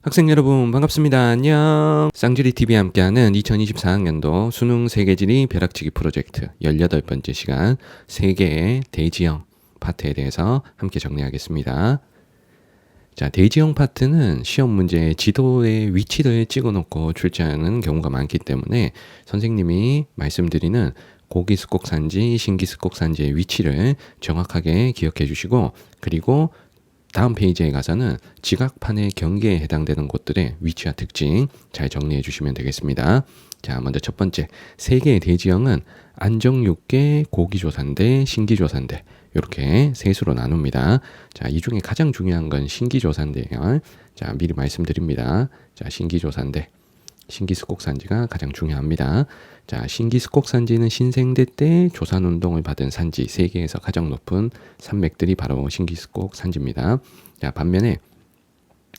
학생 여러분 반갑습니다. 안녕. 쌍지리 TV와 함께하는 2024학년도 수능 세계지리 벼락치기 프로젝트 18번째 시간 세계의 대지형 파트에 대해서 함께 정리하겠습니다. 자, 대지형 파트는 시험 문제에 지도의 위치를 찍어놓고 출제하는 경우가 많기 때문에 선생님이 말씀드리는 고기습곡산지, 신기습곡산지의 위치를 정확하게 기억해 주시고, 그리고 다음 페이지에 가서는 지각판의 경계에 해당되는 곳들의 위치와 특징 잘 정리해 주시면 되겠습니다. 자, 먼저 첫 번째, 세 개의 대지형은 안정육계, 고기조산대, 신기조산대 이렇게 세 수로 나눕니다. 자, 이 중에 가장 중요한 건 신기조산대예요. 자, 미리 말씀드립니다. 자, 신기조산대, 신기습곡산지가 가장 중요합니다. 자, 신기습곡산지는 신생대 때 조산운동을 받은 산지, 세계에서 가장 높은 산맥들이 바로 신기습곡산지입니다. 자, 반면에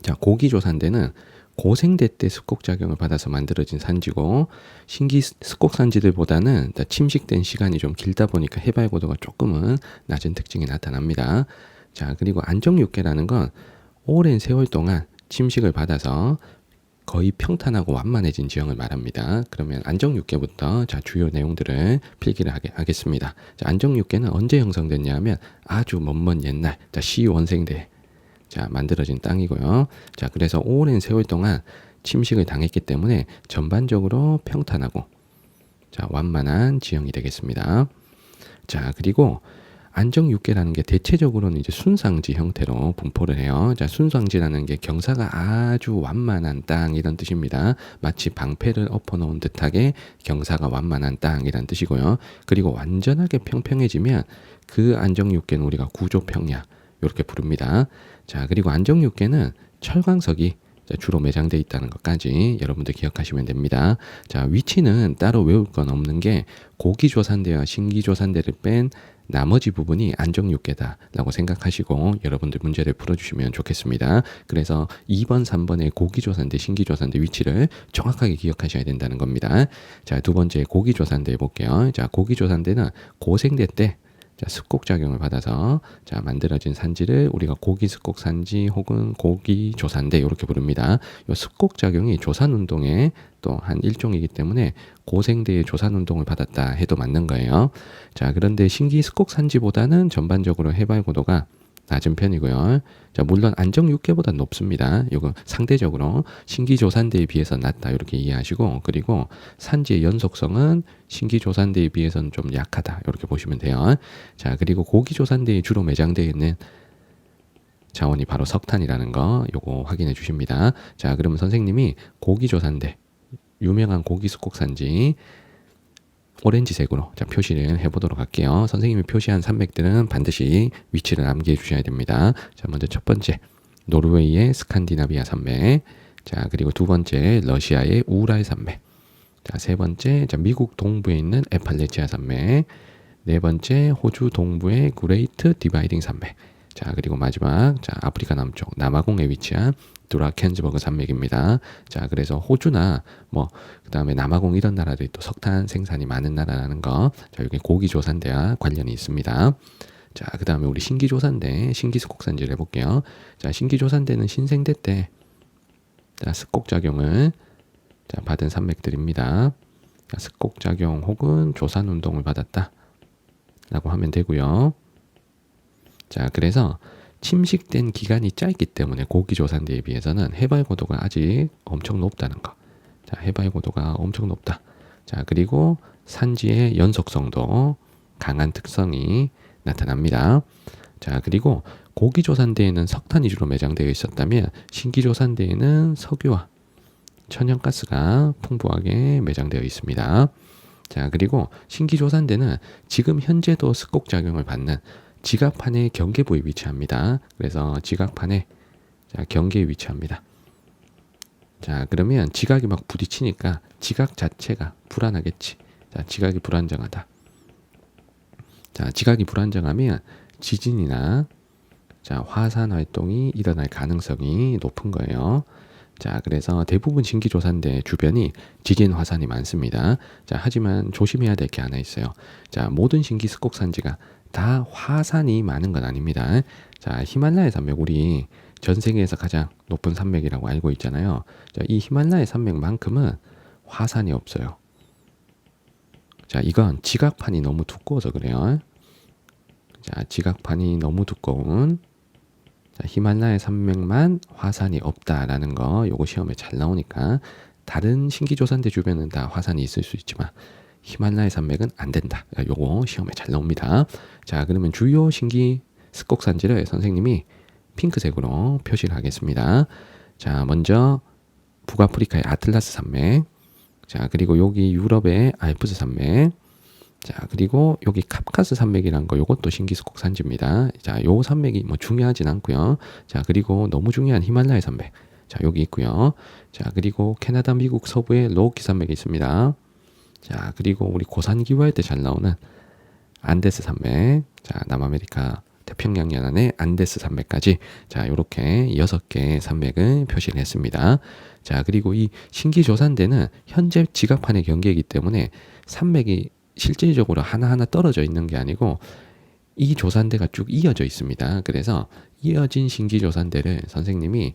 자, 고기조산대는 고생대 때 습곡작용을 받아서 만들어진 산지고, 신기습곡산지들보다는 침식된 시간이 좀 길다 보니까 해발 고도가 조금은 낮은 특징이 나타납니다. 자, 그리고 안정육계라는 건 오랜 세월 동안 침식을 받아서 거의 평탄하고 완만해진 지형을 말합니다. 그러면 안정육계부터 자, 주요 내용들을 필기를 하겠습니다. 자, 안정육계는 언제 형성됐냐 하면 아주 먼 옛날, 자, 시원생대 자, 만들어진 땅이고요. 자, 그래서 오랜 세월 동안 침식을 당했기 때문에 전반적으로 평탄하고 자, 완만한 지형이 되겠습니다. 자, 그리고 안정육계라는 게 대체적으로는 이제 순상지 형태로 분포를 해요. 자, 순상지라는 게 경사가 아주 완만한 땅 이런 뜻입니다. 마치 방패를 엎어놓은 듯하게 경사가 완만한 땅이란 뜻이고요. 그리고 완전하게 평평해지면 그 안정육계는 우리가 구조평야 이렇게 부릅니다. 자, 그리고 안정육계는 철광석이 주로 매장되어 있다는 것까지 여러분들 기억하시면 됩니다. 자, 위치는 따로 외울 건 없는 게 고기조산대와 신기조산대를 뺀 나머지 부분이 안정육계다라고 생각하시고 여러분들 문제를 풀어주시면 좋겠습니다. 그래서 2번, 3번의 고기조산대, 신기조산대 위치를 정확하게 기억하셔야 된다는 겁니다. 자, 두 번째 고기조산대 볼게요. 자, 고기조산대는 고생대 때 자, 습곡작용을 받아서 자, 만들어진 산지를 우리가 고기습곡산지 혹은 고기조산대 이렇게 부릅니다. 이 습곡작용이 조산운동의 또 한 일종이기 때문에 고생대의 조산운동을 받았다 해도 맞는 거예요. 자, 그런데 신기습곡산지보다는 전반적으로 해발고도가 낮은 편이고요. 자, 물론 안정육계보다 높습니다. 이거 상대적으로 신기조산대에 비해서 낮다 이렇게 이해하시고, 그리고 산지의 연속성은 신기조산대에 비해서는 좀 약하다 이렇게 보시면 돼요. 자, 그리고 고기조산대에 주로 매장되어 있는 자원이 바로 석탄이라는 거 요거 확인해 주십니다. 자, 그러면 선생님이 고기조산대 유명한 고기습곡산지 오렌지색으로 자, 표시를 해보도록 할게요. 선생님이 표시한 산맥들은 반드시 위치를 암기해 주셔야 됩니다. 자, 먼저 첫 번째 노르웨이의 스칸디나비아 산맥, 자, 그리고 두 번째 러시아의 우랄 산맥, 자, 세 번째 자, 미국 동부에 있는 에팔레치아 산맥, 네 번째 호주 동부의 그레이트 디바이딩 산맥, 자, 그리고 마지막 자, 아프리카 남쪽 남아공에 위치한 드라켄즈버그 산맥입니다. 자, 그래서 호주나 뭐 그다음에 남아공 이런 나라들이 또 석탄 생산이 많은 나라라는 거. 자, 여기 고기조산대와 관련이 있습니다. 자, 그다음에 우리 신기조산대, 신기습곡산지를 해볼게요. 자, 신기조산대는 신생대 때 자, 습곡작용을 자, 받은 산맥들입니다. 자, 습곡작용 혹은 조산운동을 받았다 라고 하면 되고요. 자, 그래서 침식된 기간이 짧기 때문에 고기조산대에 비해서는 해발고도가 아직 엄청 높다는 거. 자, 해발고도가 엄청 높다. 자, 그리고 산지의 연속성도 강한 특성이 나타납니다. 자, 그리고 고기조산대에는 석탄이 주로 매장되어 있었다면 신기조산대에는 석유와 천연가스가 풍부하게 매장되어 있습니다. 자, 그리고 신기조산대는 지금 현재도 습곡작용을 받는 지각판의 경계부에 위치합니다. 그래서 지각판의 자, 경계에 위치합니다. 자, 그러면 지각이 막 부딪히니까 지각 자체가 불안하겠지. 자, 지각이 불안정하다. 자, 지각이 불안정하면 지진이나 자, 화산 활동이 일어날 가능성이 높은 거예요. 자, 그래서 대부분 신기조산대 주변이 지진 화산이 많습니다. 자, 하지만 조심해야 될 게 하나 있어요. 자, 모든 신기습곡산지가 다 화산이 많은 건 아닙니다. 자, 히말라야 산맥 우리 전 세계에서 가장 높은 산맥이라고 알고 있잖아요. 자, 이 히말라야 산맥만큼은 화산이 없어요. 자, 이건 지각판이 너무 두꺼워서 그래요. 자, 지각판이 너무 두꺼운 자, 히말라야 산맥만 화산이 없다라는 거 요거 시험에 잘 나오니까 다른 신기조산대 주변은 다 화산이 있을 수 있지만 히말라야 산맥은 안 된다. 요거 시험에 잘 나옵니다. 자, 그러면 주요 신기 습곡산지를 선생님이 핑크색으로 표시를 하겠습니다. 자, 먼저 북아프리카의 아틀라스 산맥. 자, 그리고 여기 유럽의 알프스 산맥. 자, 그리고 여기 카프카스 산맥이란 거 요것도 신기습곡 산지입니다. 자, 요 산맥이 뭐 중요하진 않고요. 자, 그리고 너무 중요한 히말라야 산맥. 자, 여기 있고요. 자, 그리고 캐나다, 미국 서부의 로키 산맥이 있습니다. 자, 그리고 우리 고산 기후할 때 잘 나오는 안데스 산맥. 자, 남아메리카 태평양 연안의 안데스 산맥까지 자, 요렇게 6개 산맥을 표시를 했습니다. 자, 그리고 이 신기조산대는 현재 지각판의 경계이기 때문에 산맥이 실질적으로 하나하나 떨어져 있는 게 아니고 이 조산대가 쭉 이어져 있습니다. 그래서 이어진 신기조산대를 선생님이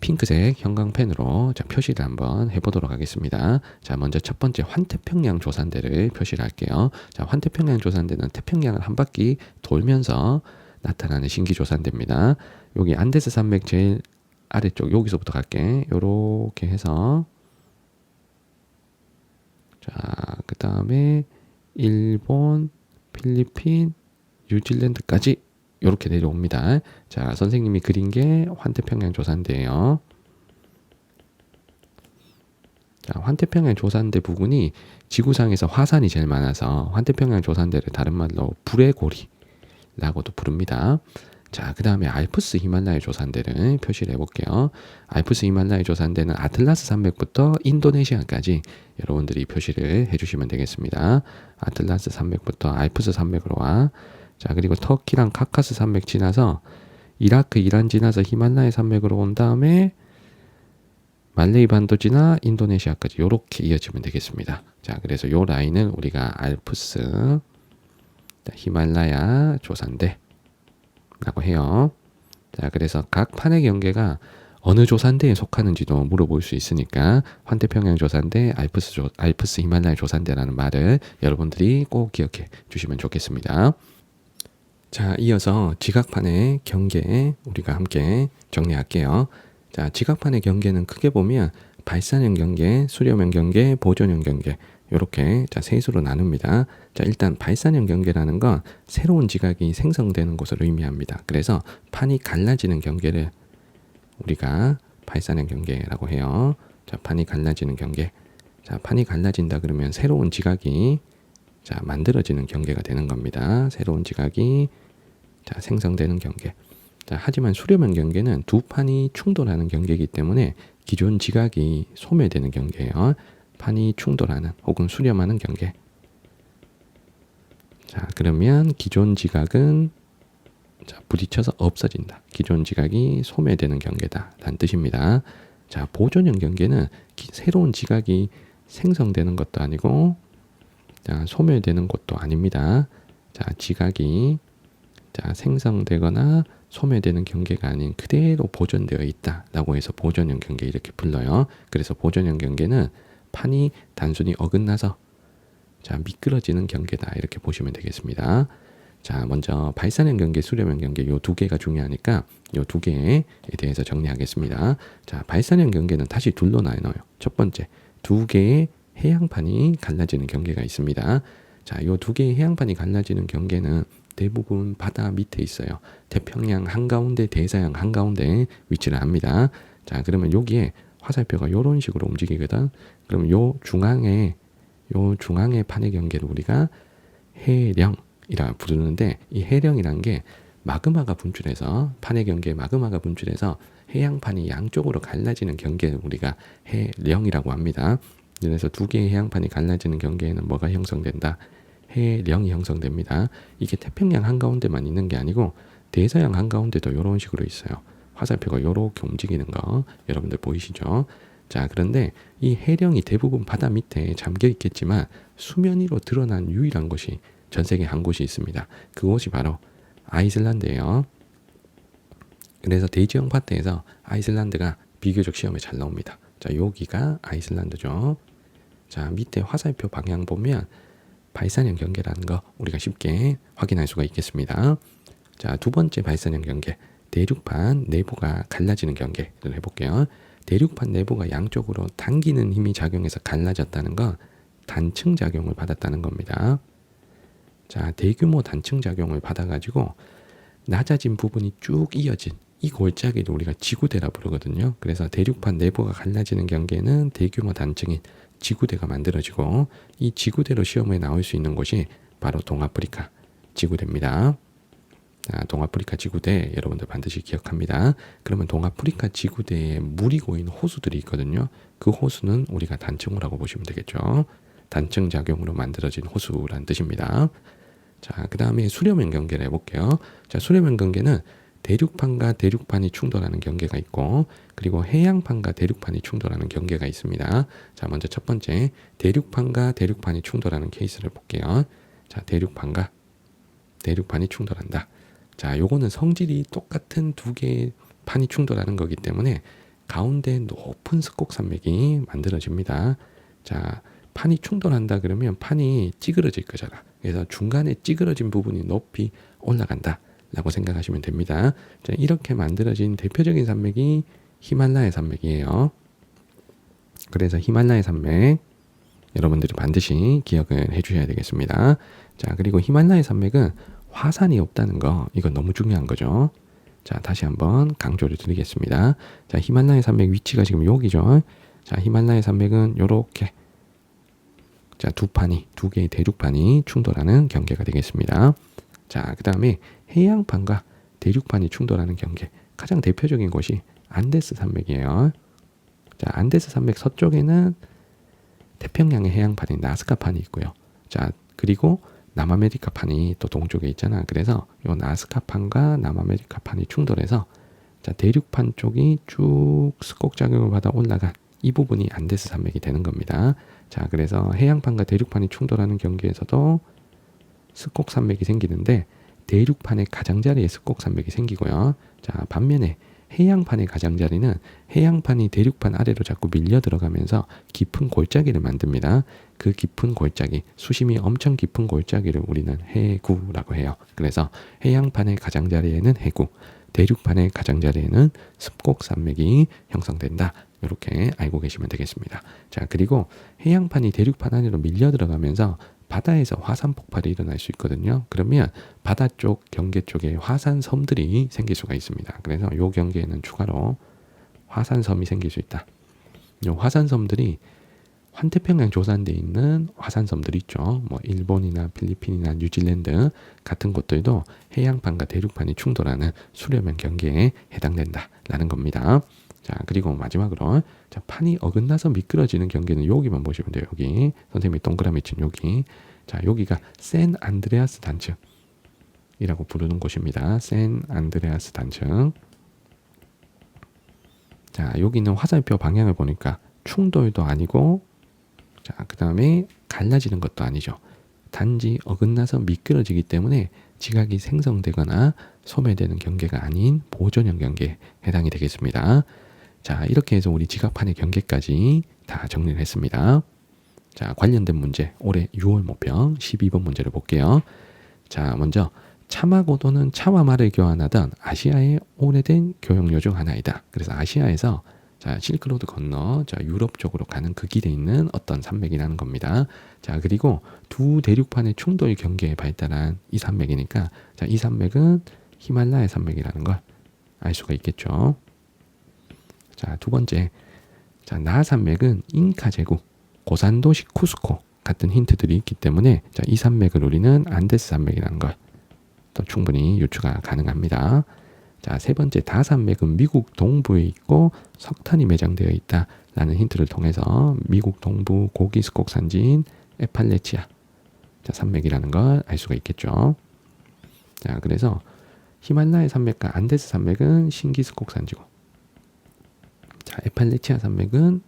핑크색 형광펜으로 자, 표시를 한번 해보도록 하겠습니다. 자, 먼저 첫 번째 환태평양 조산대를 표시를 할게요. 자, 환태평양 조산대는 태평양을 한 바퀴 돌면서 나타나는 신기조산대입니다. 여기 안데스 산맥 제일 아래쪽 여기서부터 갈게. 요렇게 해서 자, 그 다음에 일본, 필리핀, 뉴질랜드까지 이렇게 내려옵니다. 자, 선생님이 그린 게 환태평양 조산대예요. 자, 환태평양 조산대 부근이 지구상에서 화산이 제일 많아서 환태평양 조산대를 다른 말로 불의 고리라고도 부릅니다. 자, 그 다음에 알프스 히말라야 조산대를 표시를 해볼게요. 알프스 히말라야 조산대는 아틀라스 산맥부터 인도네시아까지 여러분들이 표시를 해주시면 되겠습니다. 아틀라스 산맥부터 알프스 산맥으로 와. 자, 그리고 터키랑 카카스 산맥 지나서 이라크, 이란 지나서 히말라야 산맥으로 온 다음에 말레이 반도 지나 인도네시아까지 이렇게 이어지면 되겠습니다. 자, 그래서 요 라인을 우리가 알프스 히말라야 조산대 라고 해요. 자, 그래서 각 판의 경계가 어느 조산대에 속하는지도 물어볼 수 있으니까 환태평양 조산대, 알프스 히말라야 조산대라는 말을 여러분들이 꼭 기억해 주시면 좋겠습니다. 자, 이어서 지각판의 경계 우리가 함께 정리할게요. 자, 지각판의 경계는 크게 보면 발산형 경계, 수렴형 경계, 보존형 경계 이렇게 자, 세 수로 나눕니다. 자, 일단 발산형 경계라는 건 새로운 지각이 생성되는 것을 의미합니다. 그래서 판이 갈라지는 경계를 우리가 발산형 경계라고 해요. 자, 판이 갈라지는 경계. 자, 판이 갈라진다 그러면 새로운 지각이 자, 만들어지는 경계가 되는 겁니다. 새로운 지각이 자, 생성되는 경계. 자, 하지만 수렴형 경계는 두 판이 충돌하는 경계이기 때문에 기존 지각이 소멸되는 경계예요. 판이 충돌하는 혹은 수렴하는 경계. 자, 그러면 기존 지각은 자, 부딪혀서 없어진다. 기존 지각이 소멸되는 경계다. 라는 뜻입니다. 자, 보존형 경계는 새로운 지각이 생성되는 것도 아니고 자, 소멸되는 것도 아닙니다. 자, 지각이 자, 생성되거나 소멸되는 경계가 아닌 그대로 보존되어 있다라고 해서 보존형 경계 이렇게 불러요. 그래서 보존형 경계는 판이 단순히 어긋나서 자, 미끄러지는 경계다 이렇게 보시면 되겠습니다. 자, 먼저 발산형 경계, 수렴형 경계 요 두 개가 중요하니까 요 두 개에 대해서 정리하겠습니다. 자, 발산형 경계는 다시 둘로 나눠요. 첫 번째, 두 개의 해양판이 갈라지는 경계가 있습니다. 자, 요 두 개의 해양판이 갈라지는 경계는 대부분 바다 밑에 있어요. 태평양 한가운데, 대서양 한가운데 위치를 합니다. 자, 그러면 여기에 화살표가 이런 식으로 움직이거든. 그럼 요 중앙에 판의 경계를 우리가 해령이라 부르는데 이 해령이란 게 마그마가 분출해서 판의 경계에 마그마가 분출해서 해양판이 양쪽으로 갈라지는 경계를 우리가 해령이라고 합니다. 그래서 두 개의 해양판이 갈라지는 경계에는 뭐가 형성된다? 해령이 형성됩니다. 이게 태평양 한가운데만 있는 게 아니고 대서양 한가운데도 이런 식으로 있어요. 화살표가 이렇게 움직이는 거 여러분들 보이시죠? 자, 그런데 이 해령이 대부분 바다 밑에 잠겨 있겠지만 수면 위로 드러난 유일한 곳이 전 세계 한 곳이 있습니다. 그곳이 바로 아이슬란드예요. 그래서 대지형 파트에서 아이슬란드가 비교적 시험에 잘 나옵니다. 자, 여기가 아이슬란드죠. 자, 밑에 화살표 방향 보면 발산형 경계라는 거 우리가 쉽게 확인할 수가 있겠습니다. 자, 두 번째 발산형 경계, 대륙판 내부가 갈라지는 경계를 해볼게요. 대륙판 내부가 양쪽으로 당기는 힘이 작용해서 갈라졌다는 건 단층 작용을 받았다는 겁니다. 자, 대규모 단층 작용을 받아가지고 낮아진 부분이 쭉 이어진 이 골짜기를 우리가 지구대라 부르거든요. 그래서 대륙판 내부가 갈라지는 경계는 대규모 단층인 지구대가 만들어지고, 이 지구대로 시험에 나올 수 있는 곳이 바로 동아프리카 지구대입니다. 자, 동아프리카 지구대 여러분들 반드시 기억합니다. 그러면 동아프리카 지구대에 물이 고인 호수들이 있거든요. 그 호수는 우리가 단층호라고 보시면 되겠죠. 단층 작용으로 만들어진 호수란 뜻입니다. 자, 그 다음에 수렴형 경계를 해볼게요. 자, 수렴형 경계는 대륙판과 대륙판이 충돌하는 경계가 있고, 그리고 해양판과 대륙판이 충돌하는 경계가 있습니다. 자, 먼저 첫 번째 대륙판과 대륙판이 충돌하는 케이스를 볼게요. 자, 대륙판과 대륙판이 충돌한다. 자, 요거는 성질이 똑같은 두 개의 판이 충돌하는 거기 때문에 가운데 높은 스곡산맥이 만들어집니다. 자, 판이 충돌한다 그러면 판이 찌그러질 거잖아. 그래서 중간에 찌그러진 부분이 높이 올라간다 라고 생각하시면 됩니다. 자, 이렇게 만들어진 대표적인 산맥이 히말라야 산맥이에요. 그래서 히말라야 산맥 여러분들이 반드시 기억을 해주셔야 되겠습니다. 자, 그리고 히말라야 산맥은 화산이 없다는 거, 이건 너무 중요한 거죠. 자, 다시 한번 강조를 드리겠습니다. 자, 히말라야 산맥 위치가 지금 여기죠. 자, 히말라야 산맥은 요렇게, 자, 두 개의 대륙판이 충돌하는 경계가 되겠습니다. 자, 그 다음에 해양판과 대륙판이 충돌하는 경계, 가장 대표적인 곳이 안데스 산맥이에요. 자, 안데스 산맥 서쪽에는 태평양의 해양판인 나스카판이 있고요. 자, 그리고 남아메리카판이 또 동쪽에 있잖아. 그래서 이 나스카판과 남아메리카판이 충돌해서, 자, 대륙판 쪽이 쭉 스곡 작용을 받아 올라간 이 부분이 안데스 산맥이 되는 겁니다. 자, 그래서 해양판과 대륙판이 충돌하는 경계에서도 스곡 산맥이 생기는데 대륙판의 가장자리에 스곡 산맥이 생기고요. 자, 반면에 해양판의 가장자리는 해양판이 대륙판 아래로 자꾸 밀려 들어가면서 깊은 골짜기를 만듭니다. 그 깊은 골짜기, 수심이 엄청 깊은 골짜기를 우리는 해구라고 해요. 그래서 해양판의 가장자리에는 해구, 대륙판의 가장자리에는 습곡산맥이 형성된다. 이렇게 알고 계시면 되겠습니다. 자, 그리고 해양판이 대륙판 안으로 밀려 들어가면서 바다에서 화산 폭발이 일어날 수 있거든요. 그러면 바다 쪽 경계 쪽에 화산섬들이 생길 수가 있습니다. 그래서 이 경계에는 추가로 화산섬이 생길 수 있다. 이 화산섬들이 환태평양 조산대에 있는 화산섬들이 있죠. 뭐 일본이나 필리핀이나 뉴질랜드 같은 곳들도 해양판과 대륙판이 충돌하는 수렴형 경계에 해당된다라는 겁니다. 자, 그리고 마지막으로, 자, 판이 어긋나서 미끄러지는 경계는 여기만 보시면 돼요. 여기 선생님이 동그라미 친 여기. 자, 여기가 샌 안드레아스 단층이라고 부르는 곳입니다. 샌 안드레아스 단층. 자, 여기는 화살표 방향을 보니까 충돌도 아니고, 자, 그 다음에 갈라지는 것도 아니죠. 단지 어긋나서 미끄러지기 때문에 지각이 생성되거나 소멸되는 경계가 아닌 보존형 경계에 해당이 되겠습니다. 자, 이렇게 해서 우리 지각판의 경계까지 다 정리를 했습니다. 자, 관련된 문제, 올해 6월 모평 12번 문제를 볼게요. 자, 먼저 차마고도는 차와 말을 교환하던 아시아의 오래된 교역로 중 하나이다. 그래서 아시아에서, 자, 실크로드 건너, 자, 유럽 쪽으로 가는 그 길에 있는 어떤 산맥이라는 겁니다. 자, 그리고 두 대륙판의 충돌 경계에 발달한 이 산맥이니까, 자, 이 산맥은 히말라야 산맥이라는 걸 알 수가 있겠죠. 자, 두 번째, 자, 나산맥은 잉카 제국, 고산도시 쿠스코 같은 힌트들이 있기 때문에, 자, 이 산맥을 우리는 안데스 산맥이라는 걸 또 충분히 유추가 가능합니다. 자, 세 번째, 다산맥은 미국 동부에 있고 석탄이 매장되어 있다라는 힌트를 통해서 미국 동부 고기 스곡 산지인 에팔레치아, 자, 산맥이라는 걸 알 수가 있겠죠. 자, 그래서 히말라야 산맥과 안데스 산맥은 신기 스곡 산지고, 자, 에팔레치아 산맥은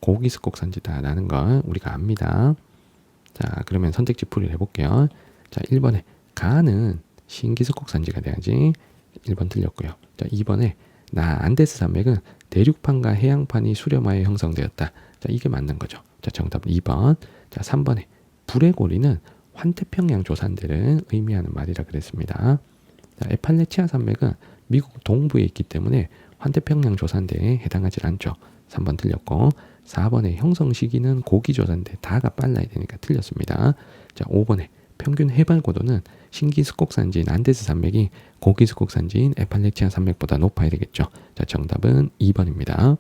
고기 스곡 산지다라는 걸 우리가 압니다. 자, 그러면 선택지 풀이를 해볼게요. 자, 1번에 가는 신기 스곡 산지가 돼야지. 1번 틀렸고요. 자, 2번에 안데스 산맥은 대륙판과 해양판이 수렴하여 형성되었다. 자, 이게 맞는 거죠. 자, 정답 2번. 자, 3번에 불의 고리는 환태평양 조산대를 의미하는 말이라 그랬습니다. 자, 에팔레치아 산맥은 미국 동부에 있기 때문에 환태평양 조산대에 해당하지 않죠. 3번 틀렸고 4번의 형성 시기는 고기 조산대 다가 빨라야 되니까 틀렸습니다. 자, 5번에 평균 해발 고도는 신기스콕 산지인 안데스 산맥이 고기스콕 산지인 에팔레치아 산맥보다 높아야 되겠죠. 자, 정답은 2번입니다.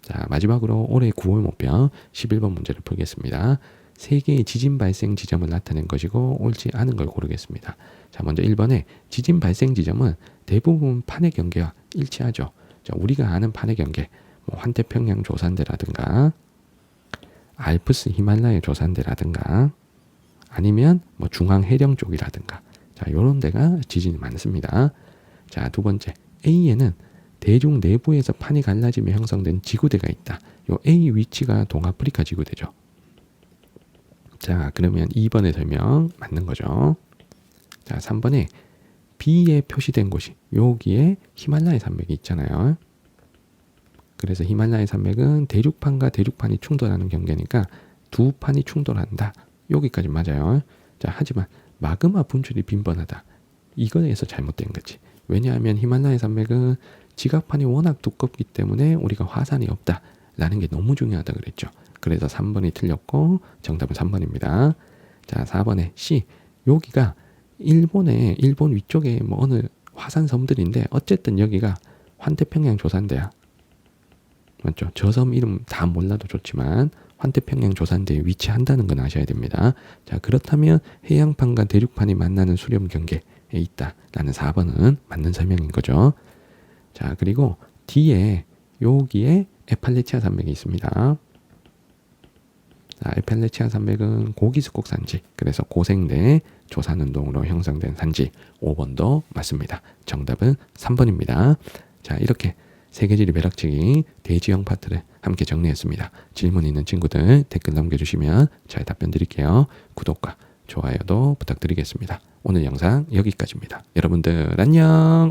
자, 마지막으로 올해 9월 목표 11번 문제를 풀겠습니다. 세 개의 지진 발생 지점을 나타낸 것이고 옳지 않은 걸 고르겠습니다. 자, 먼저 1번에 지진 발생 지점은 대부분 판의 경계와 일치하죠. 자, 우리가 아는 판의 경계, 뭐 환태평양 조산대라든가 알프스 히말라야 조산대라든가 아니면 뭐 중앙 해령 쪽이라든가 자, 요런 데가 지진이 많습니다. 자, 두 번째 A에는 대륙 내부에서 판이 갈라지며 형성된 지구대가 있다. 요 A 위치가 동아프리카 지구대죠. 자, 그러면 2번의 설명 맞는 거죠. 자, 3번에 B에 표시된 곳이 여기에 히말라야 산맥이 있잖아요. 그래서 히말라야 산맥은 대륙판과 대륙판이 충돌하는 경계니까 두 판이 충돌한다. 여기까지 맞아요. 자, 하지만 마그마 분출이 빈번하다. 이거에서 잘못된 거지. 왜냐하면 히말라야 산맥은 지각판이 워낙 두껍기 때문에 우리가 화산이 없다라는 게 너무 중요하다 그랬죠. 그래서 3번이 틀렸고 정답은 3번입니다. 자, 4번에 C. 여기가 일본 위쪽에 뭐 어느 화산 섬들인데 어쨌든 여기가 환태평양 조산대야. 맞죠? 저 섬 이름 다 몰라도 좋지만 환태평양 조산대에 위치한다는 건 아셔야 됩니다. 자, 그렇다면 해양판과 대륙판이 만나는 수렴 경계에 있다라는 4번은 맞는 설명인 거죠. 자, 그리고 D에 여기에 에팔레치아 산맥이 있습니다. 자, 에팔레치아 산맥은 고기스콕 산지, 그래서 고생대 조산운동으로 형성된 산지. 5번도 맞습니다. 정답은 3번입니다. 자, 이렇게 세계지리 벼락치기 대지형 파트를 함께 정리했습니다. 질문 있는 친구들 댓글 남겨주시면 잘 답변 드릴게요. 구독과 좋아요도 부탁드리겠습니다. 오늘 영상 여기까지입니다. 여러분들 안녕.